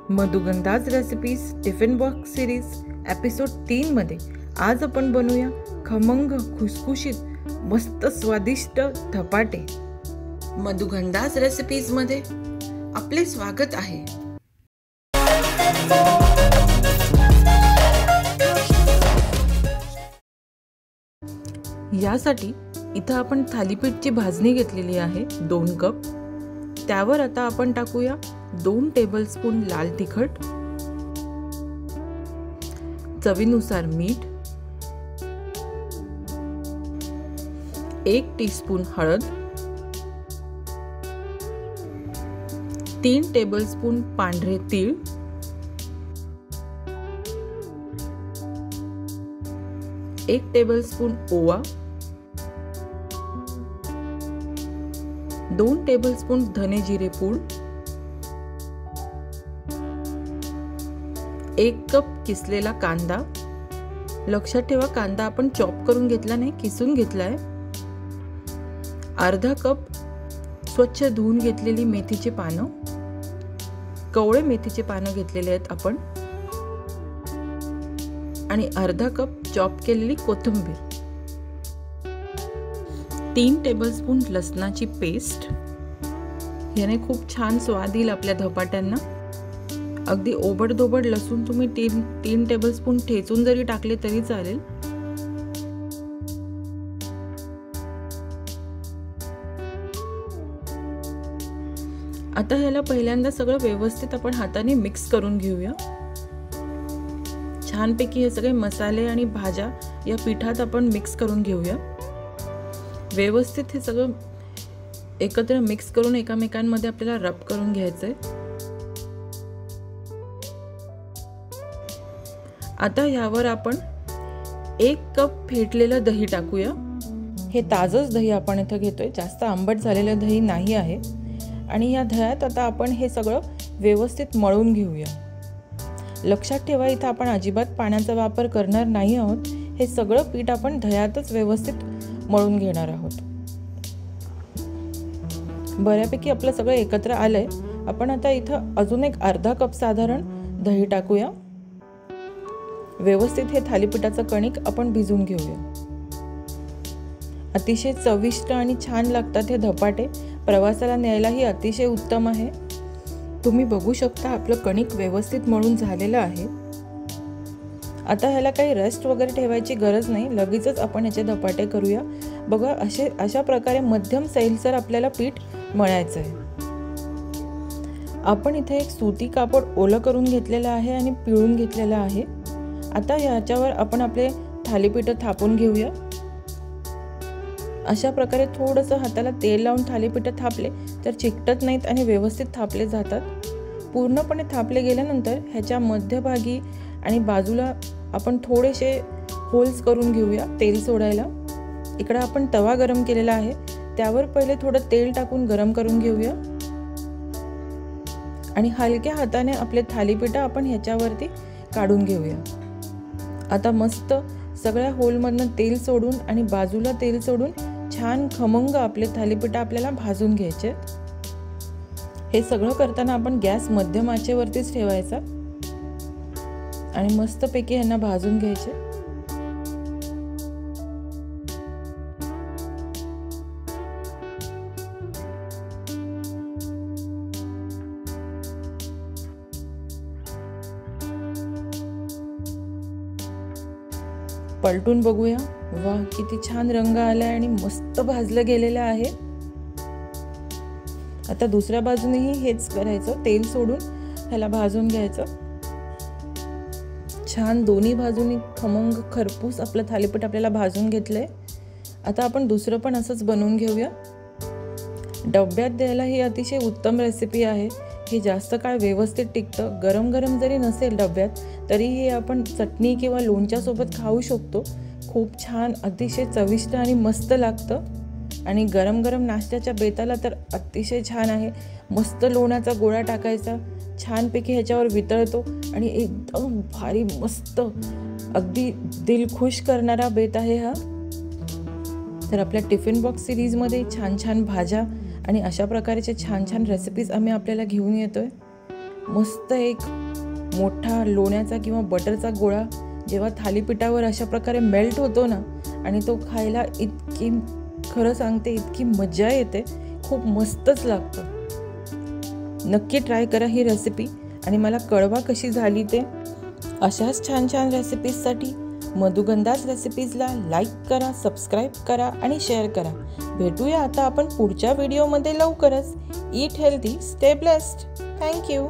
मधुगंधाज recipes tiffin box series episode 3 मध्ये आज आपण बनवूया खमंग खुसखुशीत मस्त स्वादिष्ट धपाटे। मधुगंधाज रेसिपीज मध्ये आपले स्वागत आहे। यासाठी इथं आपण थालीपीठची भाजणी घेतलेली आहे 2 कप। त्यावर आता आपण टाकूया 2 टेबलस्पून लाल तिखट, चवीनुसार मीठ, 1 टीस्पून हळद, 3 टेबलस्पून पांढरे तीळ, 1 टेबलस्पून ओवा, 2 टेबलस्पून धने जिरे पूड, 1 कप किसलेला कांदा। लक्षात ठेवा कांदा आपण चॉप करून घेतला नाही, किसून घेतलाय। अर्धा कप स्वच्छ धुवून घेतलेली मेथीची पानं, कवळे मेथीचे पानं घेतलेले आहेत आपण, आणि अर्धा कप चॉप केलेली कोथिंबीर, 3 टेबलस्पून लसणाची पेस्ट। याने खूप छान स्वाद येईल आपल्या धपाट्यांना। अगदी ओबडधोबड लसूण तुम्ही 3 टेबलस्पून ठेचून जरी टाकले तरी चालेल। आता ह्याला पहिल्यांदा सगळं व्यवस्थित आपण हाताने मिक्स करून घेऊया। छानपैकी हे सगळे मसाले आणि भाज्या या पिठात आपण मिक्स करून घेऊया। व्यवस्थित हे सगळं एकत्र मिक्स करून एकमेकांमध्ये आपल्याला रब करून घ्यायचंय। आता यावर आपण 1 कप फेटलेलं दही टाकूया। हे ताजंच दही आपण इथं घेतोय, जास्त आंबट झालेलं दही नाही आहे। आणि या दह्यात आता आपण हे सगळं व्यवस्थित मळून घेऊया। लक्षात ठेवा इथं आपण अजिबात पाण्याचा वापर करणार नाही आहोत। हे सगळं पीठ आपण दह्यातच व्यवस्थित मळून घेणार आहोत। बऱ्यापैकी आपलं सगळं एकत्र आलंय। आपण आता इथं अजून एक अर्धा कप साधारण दही टाकूया। व्यवस्थित हे थालीपीठाचं कणिक आपण भिजवून घेऊया। अतिशय चविष्ट आणि छान लागतात हे धपाटे। प्रवासाला न्यायलाही अतिशय उत्तम आहे। तुम्ही बघू शकता आपलं कणिक व्यवस्थित मळून झालेलं आहे। आता ह्याला काही रेस्ट वगैरे ठेवायची गरज नाही, लगेचच आपण ह्याचे धपाटे करूया। बघा अशा प्रकारे मध्यम सैलसर आपल्याला पीठ मळायचं आहे। आपण इथे एक सुती कापड ओलं करून घेतलेलं आहे आणि पिळून घेतलेलं आहे। आता याच्यावर आपण आपले थालीपीठ थापून घेऊया। अशा प्रकारे थोडंसं हाताला तेल लावून थालीपीठ थापले तर चिकटत नाहीत आणि व्यवस्थित थापले जातात। पूर्णपणे थापले गेल्यानंतर ह्याच्या मध्यभागी आणि बाजूला आपण थोडेसे होल्स करून घेऊया तेल सोडायला। इकडे आपण तवा गरम केलेला आहे, त्यावर पहिले थोडं तेल टाकून गरम करून घेऊया आणि हलक्या हाताने आपले थालीपीठ आपण ह्याच्यावरती काढून घेऊया। आता मस्त सगळ्या होलमधनं तेल सोडून आणि बाजूला तेल सोडून छान खमंग आपले थालीपीठ आपल्याला भाजून घ्यायचे। हे सगळं करताना आपण गॅस मध्यम आचेवरतीच ठेवायचा आणि मस्तपैकी ह्यांना भाजून घ्यायचे। पलटून बघूया, वाह किती छान रंग आलाय आणि मस्त भाजलं गेलेलं आहे। आता दुसऱ्या बाजूनेही हेच करायचं, तेल सोडून ह्याला भाजून घ्यायचं। छान दोन्ही बाजूनी खमंग खरपूस आपलं थालीपीठ आपल्याला भाजून घेतलंय। आता आपण दुसरं पण असंच बनवून घेऊया। डब्यात द्यायला ही अतिशय उत्तम रेसिपी आहे। हे जास्त काळ व्यवस्थित टिकतं। गरम गरम जरी नसेल डब्यात तरीही आपण चटणी किंवा लोणच्या सोबत खाऊ शकतो। खूप छान अतिशय चविष्ट आणि मस्त लागतं आणि गरम गरम नाश्त्याच्या बेताला तर अतिशय छान आहे। मस्त लोण्याचा गोळा टाकायचा, छानपैकी ह्याच्यावर वितळतो आणि एकदम भारी मस्त अगदी दिल खुश करणारा बेत आहे हा। तर आपल्या टिफिन बॉक्स सिरीजमध्ये छान छान भाज्या आणि अशा प्रकारचे छान छान रेसिपीज आम्ही आपल्याला घेऊन येतोय। मस्त एक मोठा लोण्याचा किंवा बटरचा गोळा जेव्हा थालीपीठावर अशा प्रकारे मेल्ट होतो ना, आणि तो खायला इतकी, खरं सांगते, इतकी मजा येते, खूप मस्तच लागतं. नक्की ट्राय करा ही रेसिपी आणि मला कळवा कशी झाली ते. अशाच छान छान रेसिपीजसाठी मधुगंधाज रेसिपीजला लाईक करा, सबस्क्राईब करा आणि शेअर करा. भेटूया आता आपण पुढच्या व्हिडिओमध्ये लवकरच. Eat healthy, stay blessed. Thank you.